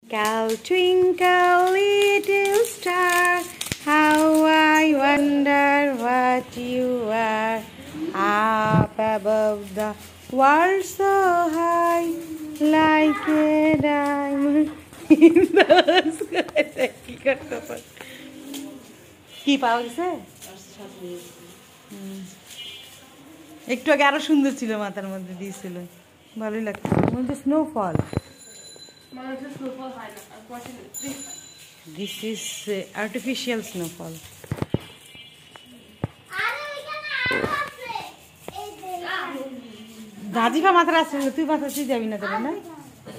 Twinkle, twinkle, little star, how I wonder what you are. Up above the world so high, like a diamond in the sky. কি পাওয়া গেছে? একটু আগে আরো সুন্দর ছিল, মাথার মধ্যে দিয়েছিল, ভালোই লাগছে। মধ্যে snowfall. This is artificial snowfall. Nazifa মাথার আসছে, তুই বাসাতেই যাবি না তাহলে? না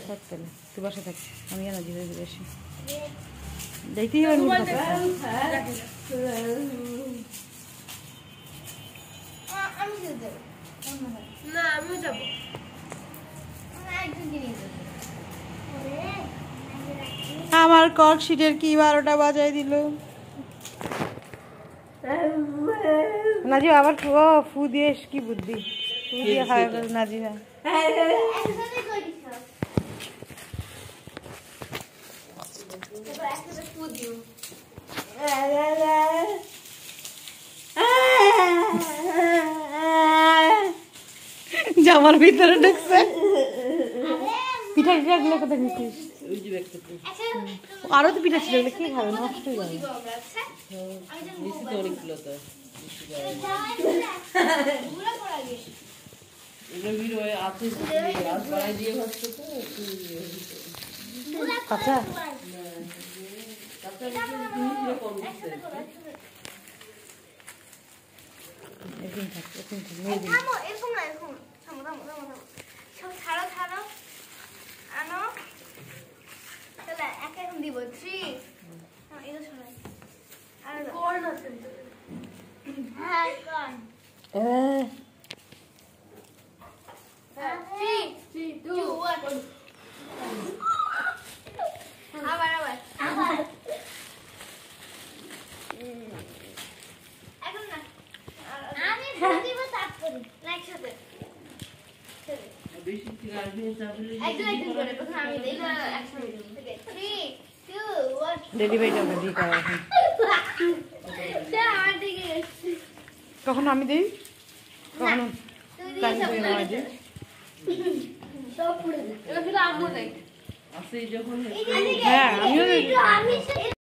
থাক, তাহলে তুই বাসা থাক, আমি নাজিফা ঘুরে আসি। দেখতেই হবে আমার কর্কশিটের কি 12টা বাজায় দিল। নাজিফা আবার ফু দিয়ে কি বুদ্ধি, ফু দিয়ে খাওয়া নাজিফা। জামার ভিতরে ঢুকছে। পিঠা টিঠা গুলো কোথায় নিচ্ছিস? আরো তো পিঠা ছিল, কি খাবে, নষ্ট হয়ে যাবে। আচ্ছা দিব 3 আবার এখন না, আমি দিব তারপরে না একসাথে বেশি একদম করে প্রথমে আমি দেই না, একসাথে 3 2 1 ডেলিভারিটা আমরা দিই করা এখন। আমার দিকে কখন আমি দেই, কখন তুই দিই সব পুরো এটা আম্মু দেয় আসে যখন। হ্যাঁ আমিও